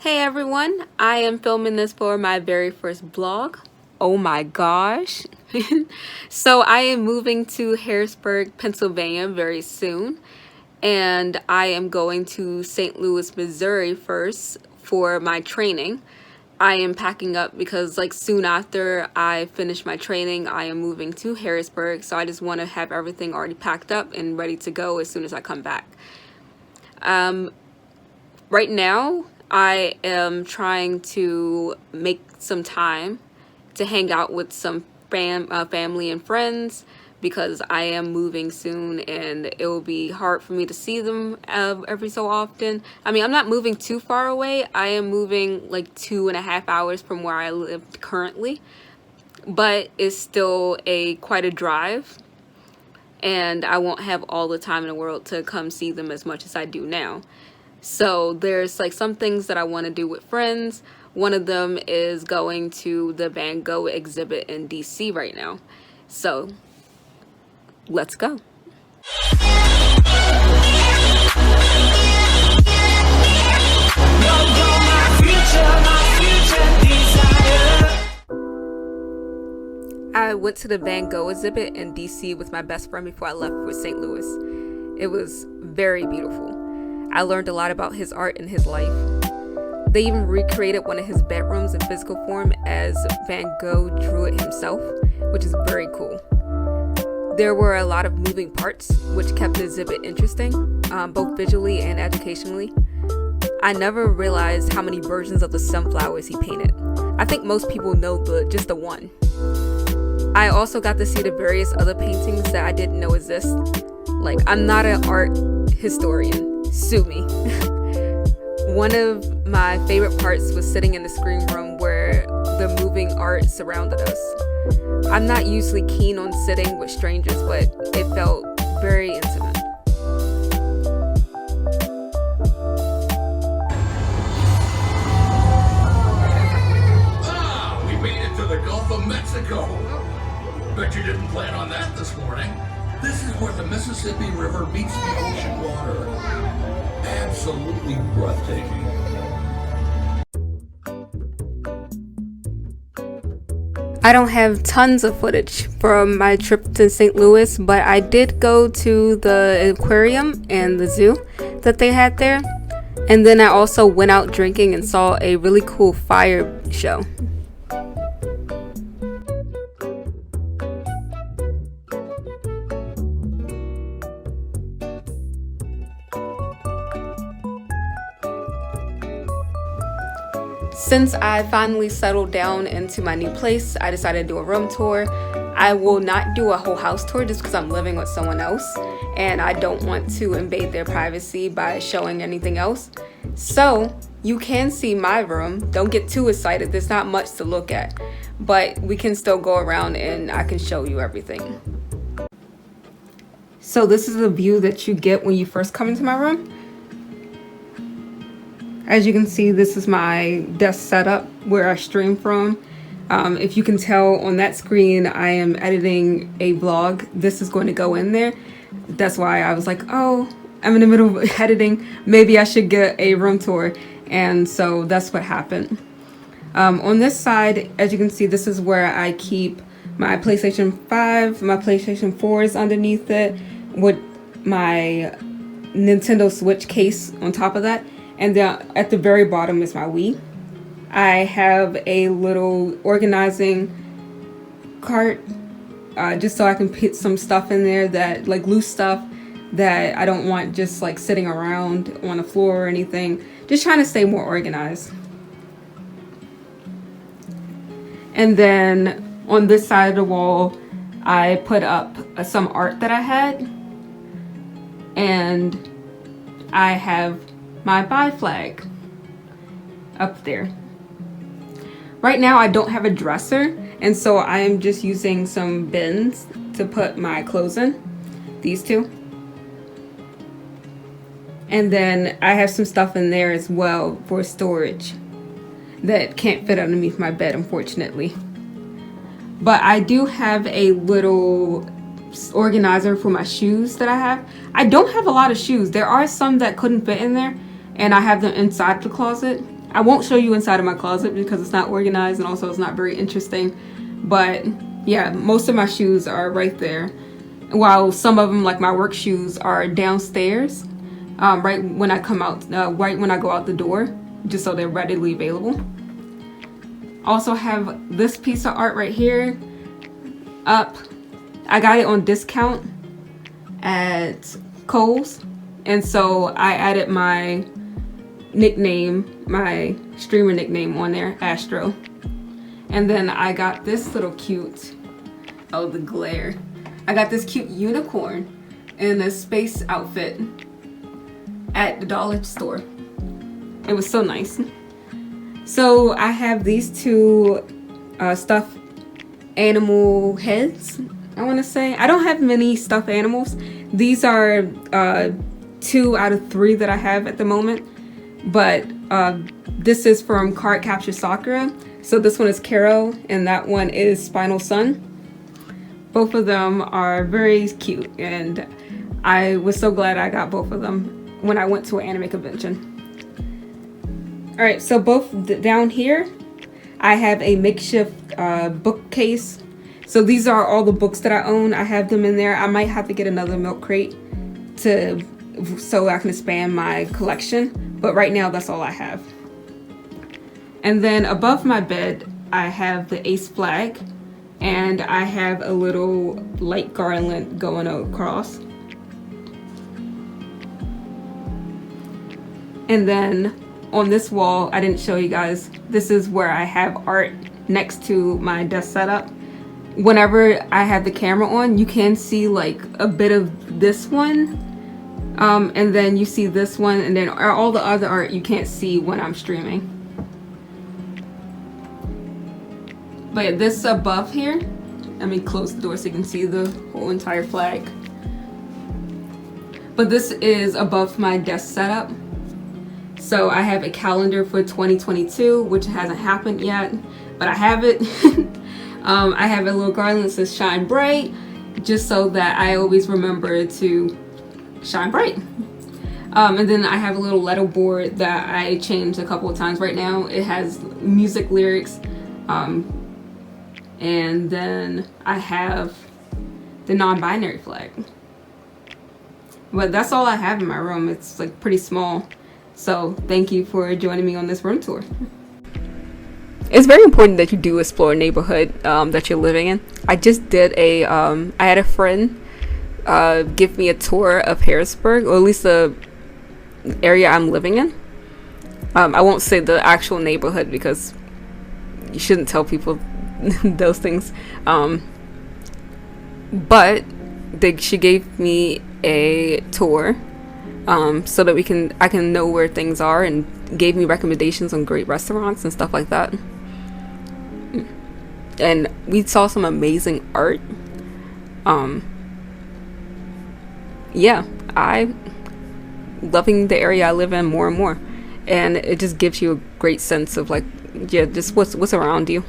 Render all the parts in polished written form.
Hey everyone, I am filming this for my very first vlog. Oh my gosh. So I am moving to Harrisburg, Pennsylvania very soon. And I am going to St. Louis, Missouri first for my training. I am packing up because soon after I finish my training, I am moving to Harrisburg. So I just want to have everything already packed up and ready to go as soon as I come back. Right now, I am trying to make some time to hang out with some family and friends because I am moving soon and it will be hard for me to see them every so often. I mean, I'm not moving too far away. I am moving like 2.5 hours from where I live currently, but it's still quite a drive, and I won't have all the time in the world to come see them as much as I do now. So there's some things that I want to do with friends. One of them is going to the Van Gogh exhibit in DC right now. So let's go. I went to the Van Gogh exhibit in DC with my best friend before I left for St. Louis. It was very beautiful. I learned a lot about his art and his life. They even recreated one of his bedrooms in physical form as Van Gogh drew it himself, which is very cool. There were a lot of moving parts, which kept the exhibit interesting, both visually and educationally. I never realized how many versions of the sunflowers he painted. I think most people know just the one. I also got to see the various other paintings that I didn't know exist. I'm not an art historian. Sue me. One of my favorite parts was sitting in the screen room where the moving art surrounded us. I'm not usually keen on sitting with strangers, but it felt very intimate. Ah, we made it to the Gulf of Mexico. Bet you didn't plan on that this morning. This is where the Mississippi River meets the ocean water. Absolutely breathtaking. I don't have tons of footage from my trip to St. Louis, but I did go to the aquarium and the zoo that they had there. And then I also went out drinking and saw a really cool fire show. Since I finally settled down into my new place, I decided to do a room tour. I will not do a whole house tour just because I'm living with someone else and I don't want to invade their privacy by showing anything else. So you can see my room. Don't get too excited. There's not much to look at, but we can still go around and I can show you everything. So this is the view that you get when you first come into my room. As you can see, this is my desk setup where I stream from. If you can tell on that screen, I am editing a vlog. This is going to go in there. That's why I was like, oh, I'm in the middle of editing. Maybe I should get a room tour. And so that's what happened. On this side, as you can see, this is where I keep my PlayStation 5. My PlayStation 4 is underneath it with my Nintendo Switch case on top of that. And then at the very bottom is my Wii. I have a little organizing cart just so I can put some stuff in there that loose stuff that I don't want just sitting around on the floor or anything. Just trying to stay more organized. And then on this side of the wall, I put up some art that I had. And I have my buy flag up there. Right now I don't have a dresser, and so I am just using some bins to put my clothes in. These two. And then I have some stuff in there as well for storage that can't fit underneath my bed, unfortunately. But I do have a little organizer for my shoes that I have. I don't have a lot of shoes. There are some that couldn't fit in there, and I have them inside the closet. I won't show you inside of my closet because it's not organized and also it's not very interesting. But yeah, most of my shoes are right there. While some of them, like my work shoes, are downstairs, right when I come out, right when I go out the door, just so they're readily available. Also have this piece of art right here up. I got it on discount at Kohl's, and so I added my nickname, my streamer nickname on there, Astro. And then I got this little cute, oh the glare, I got this cute unicorn in a space outfit at the dollar store. It was so nice. So I have these two stuffed animal heads, I want to say. I don't have many stuffed animals. These are 2 out of 3 that I have at the moment. But this is from Card Capture Sakura. So this one is Karo and that one is Spinal Sun. Both of them are very cute and I was so glad I got both of them when I went to an anime convention. Alright, so both down here I have a makeshift bookcase. So these are all the books that I own. I have them in there. I might have to get another milk crate so I can expand my collection. But right now, that's all I have. And then above my bed, I have the Ace flag. And I have a little light garland going across. And then on this wall, I didn't show you guys, this is where I have art next to my desk setup. Whenever I have the camera on, you can see like a bit of this one. And then you see this one, and then all the other art you can't see when I'm streaming. But this above here, let me close the door so you can see the whole entire flag. But this is above my desk setup. So I have a calendar for 2022, which hasn't happened yet, but I have it. I have a little garland that says shine bright, just so that I always remember to shine bright. And then I have a little letter board that I changed a couple of times. Right now it has music lyrics, and then I have the non-binary flag. But that's all I have in my room. It's like pretty small. So thank you for joining me on this room tour. It's very important that you do explore a neighborhood that you're living in. I just did I had a friend give me a tour of Harrisburg, or at least the area I'm living in. I won't say the actual neighborhood because you shouldn't tell people those things. But she gave me a tour so that I can know where things are, and gave me recommendations on great restaurants and stuff like that. And we saw some amazing art. Yeah, I loving the area I live in more and more, and it just gives you a great sense of like, yeah, just what's around you.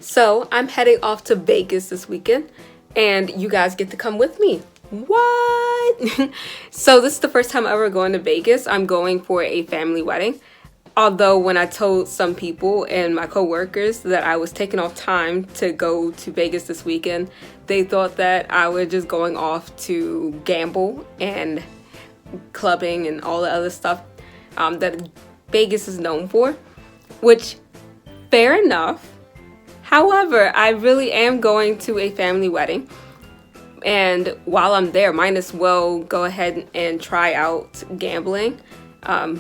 So I'm heading off to Vegas this weekend, and you guys get to come with me. What? So this is the first time ever going to Vegas. I'm going for a family wedding. Although when I told some people and my co-workers that I was taking off time to go to Vegas this weekend, they thought that I was just going off to gamble and clubbing and all the other stuff that Vegas is known for, which, fair enough. However, I really am going to a family wedding, and while I'm there, might as well go ahead and try out gambling,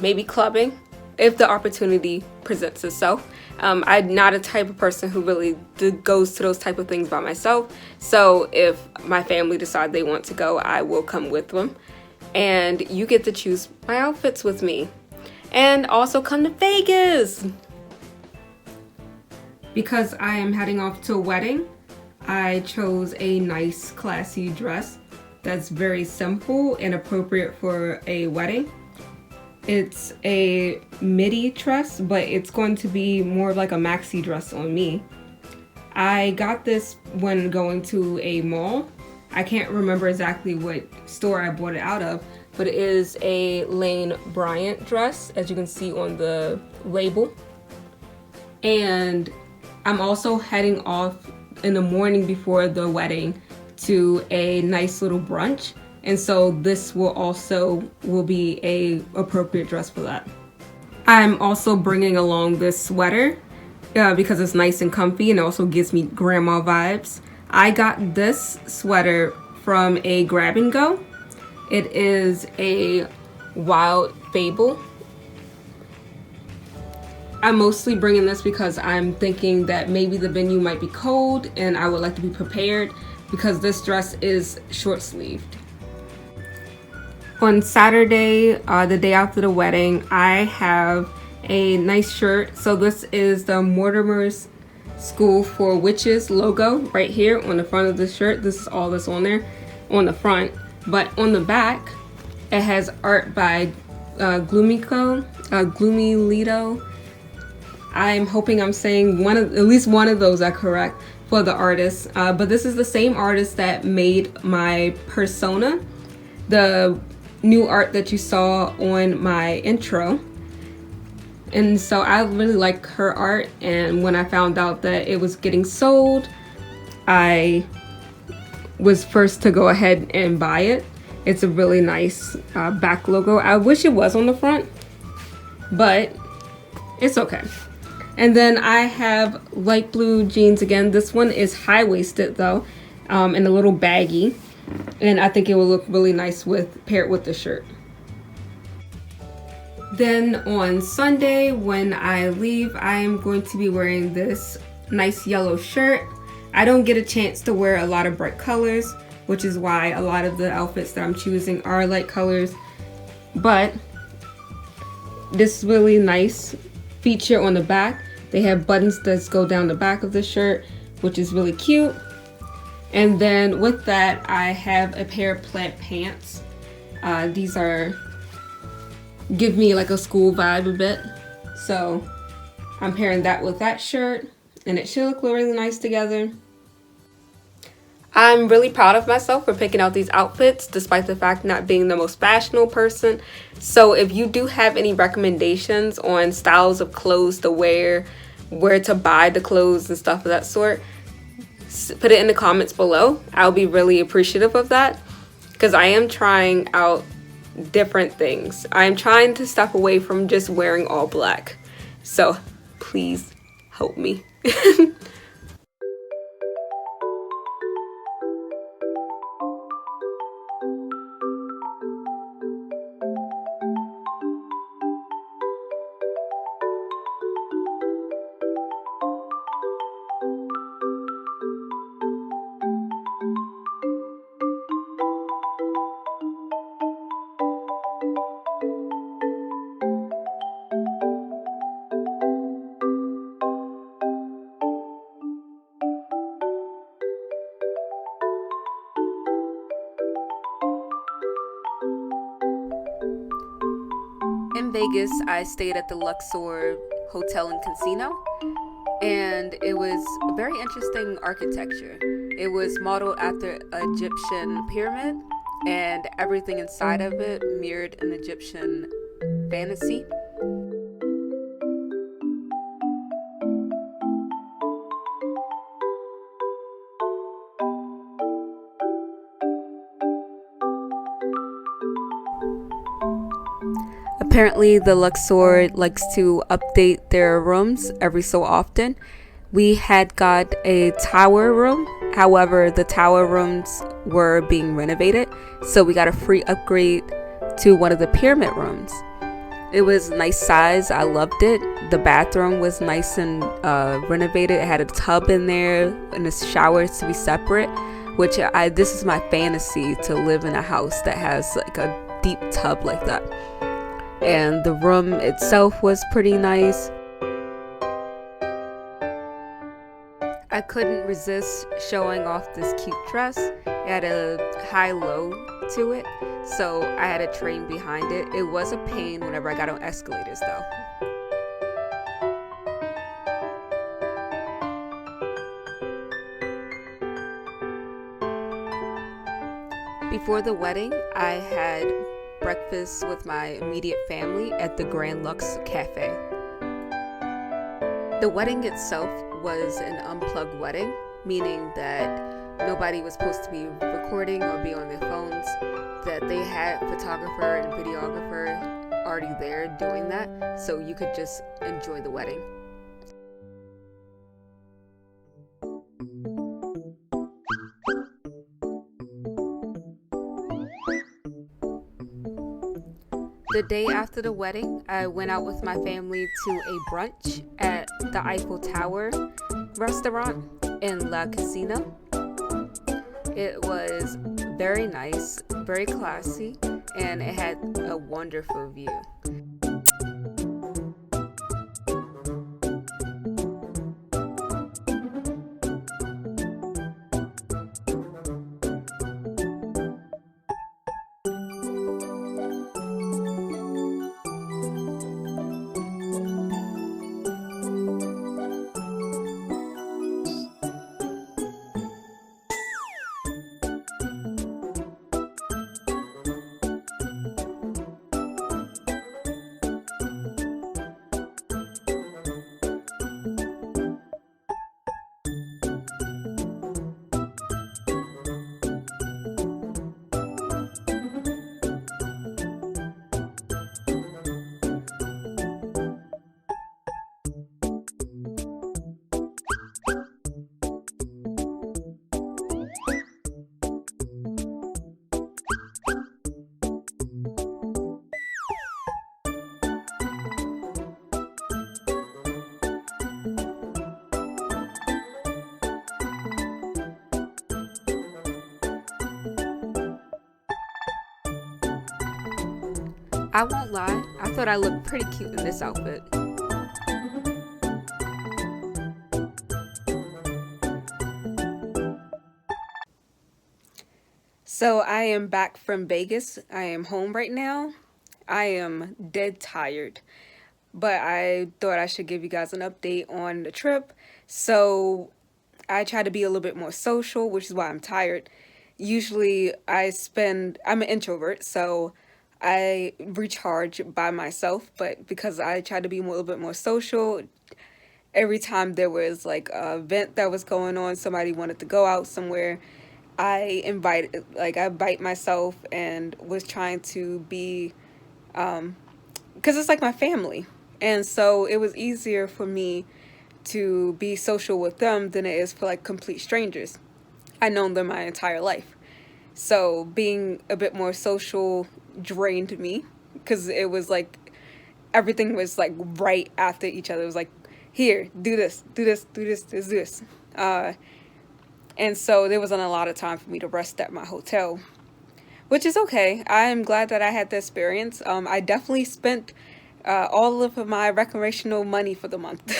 maybe clubbing, if the opportunity presents itself. I'm not a type of person who really goes to those type of things by myself. So if my family decide they want to go, I will come with them. And you get to choose my outfits with me. And also come to Vegas! Because I am heading off to a wedding, I chose a nice, classy dress that's very simple and appropriate for a wedding. It's a midi dress, but it's going to be more of like a maxi dress on me. I got this when going to a mall. I can't remember exactly what store I bought it out of, but it is a Lane Bryant dress, as you can see on the label. And I'm also heading off in the morning before the wedding to a nice little brunch, and so this will be a appropriate dress for that. I'm also bringing along this sweater because it's nice and comfy and also gives me grandma vibes. I got this sweater from a grab and go. It is a Wild Fable. I'm mostly bringing this because I'm thinking that maybe the venue might be cold and I would like to be prepared because this dress is short sleeved. On Saturday, the day after the wedding, I have a nice shirt. So this is the Mortimer's School for Witches logo right here on the front of the shirt. This is all that's on there on the front, but on the back it has art by Gloomy Lido. I'm hoping I'm saying at least one of those are correct for the artist, but this is the same artist that made my persona, the new art that you saw on my intro. And so I really like her art, and when I found out that it was getting sold, I was first to go ahead and buy it. It's a really nice back logo. I wish it was on the front, but it's okay. And then I have light blue jeans again. This one is high-waisted though, and a little baggy, and I think it will look really nice paired with the shirt. Then on Sunday when I leave, I am going to be wearing this nice yellow shirt. I don't get a chance to wear a lot of bright colors, which is why a lot of the outfits that I'm choosing are light colors. But this really nice feature on the back. They have buttons that go down the back of the shirt, which is really cute. And then with that, I have a pair of plaid pants. These give me like a school vibe a bit. So I'm pairing that with that shirt, and it should look really nice together. I'm really proud of myself for picking out these outfits despite the fact not being the most fashionable person. So if you do have any recommendations on styles of clothes to wear, where to buy the clothes and stuff of that sort, put it in the comments below. I'll be really appreciative of that because I am trying out different things. I'm trying to step away from just wearing all black. So please help me. In Vegas, I stayed at the Luxor Hotel and Casino, and it was very interesting architecture. It was modeled after an Egyptian pyramid, and everything inside of it mirrored an Egyptian fantasy. Apparently, the Luxor likes to update their rooms every so often. We had got a tower room, however, the tower rooms were being renovated, so we got a free upgrade to one of the pyramid rooms. It was nice size, I loved it. The bathroom was nice and renovated. It had a tub in there and the showers to be separate, which this is my fantasy, to live in a house that has like a deep tub like that. And the room itself was pretty nice. I couldn't resist showing off this cute dress. It had a high-low to it, so I had a train behind it. It was a pain whenever I got on escalators though. Before the wedding, I had breakfast with my immediate family at the Grand Lux Cafe. The wedding itself was an unplugged wedding, meaning that nobody was supposed to be recording or be on their phones, that they had photographer and videographer already there doing that, so you could just enjoy the wedding. The day after the wedding, I went out with my family to a brunch at the Eiffel Tower restaurant in La Casina. It was very nice, very classy, and it had a wonderful view. I won't lie, I thought I looked pretty cute in this outfit. So I am back from Vegas. I am home right now. I am dead tired, but I thought I should give you guys an update on the trip. So I try to be a little bit more social, which is why I'm tired. Usually I'm an introvert, so I recharge by myself, but because I try to be a little bit more social, every time there was like an event that was going on, somebody wanted to go out somewhere, I invite myself and was trying to be, because it's like my family. And so it was easier for me to be social with them than it is for like complete strangers. I've known them my entire life. So being a bit more social drained me because it was like everything was like right after each other. It was like, here, do this, do this, do this, do this. And so there wasn't a lot of time for me to rest at my hotel, which is okay. I'm glad that I had the experience. I definitely spent all of my recreational money for the month.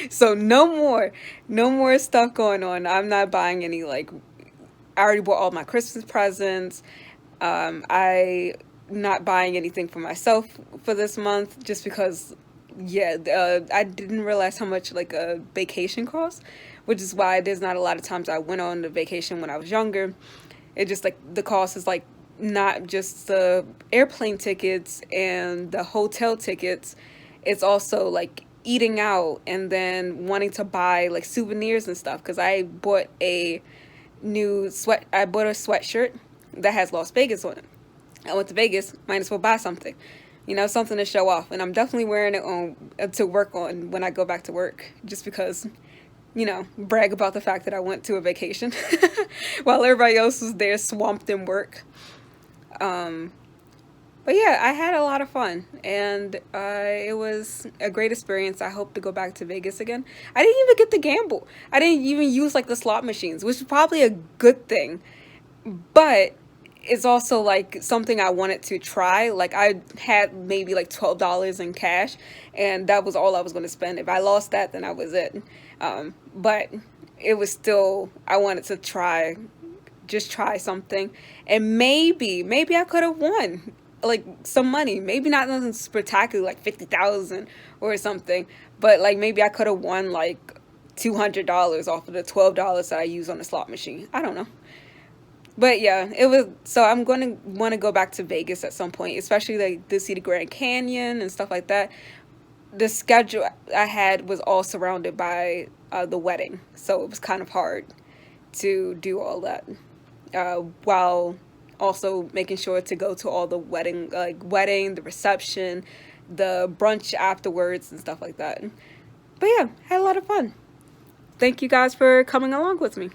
So no more stuff going on. I'm not buying any, like, I already bought all my Christmas presents. I not buying anything for myself for this month just because, yeah, I didn't realize how much like a vacation costs, which is why there's not a lot of times I went on the vacation when I was younger. It just like the cost is like not just the airplane tickets and the hotel tickets, it's also like eating out and then wanting to buy like souvenirs and stuff, because I bought a sweatshirt that has Las Vegas on it. I went to Vegas, might as well buy something, something to show off. And I'm definitely wearing it to work on when I go back to work, just because, brag about the fact that I went to a vacation while everybody else was there swamped in work. But yeah, I had a lot of fun, and it was a great experience. I hope to go back to Vegas again. I didn't even get to gamble. I didn't even use like the slot machines, which is probably a good thing. But it's also like something I wanted to try. Like I had maybe like $12 in cash, and that was all I was going to spend. If I lost that, then that was it. But it was still, I wanted to just try something, and maybe I could have won like some money. Maybe not nothing spectacular like 50,000 or something, but like maybe I could have won like $200 off of the $12 that I used on the slot machine. I don't know. But yeah, it was, so I'm going to want to go back to Vegas at some point, especially like to see the Grand Canyon and stuff like that. The schedule I had was all surrounded by the wedding, so it was kind of hard to do all that, while also making sure to go to all the wedding, the reception, the brunch afterwards, and stuff like that. But yeah, had a lot of fun. Thank you guys for coming along with me.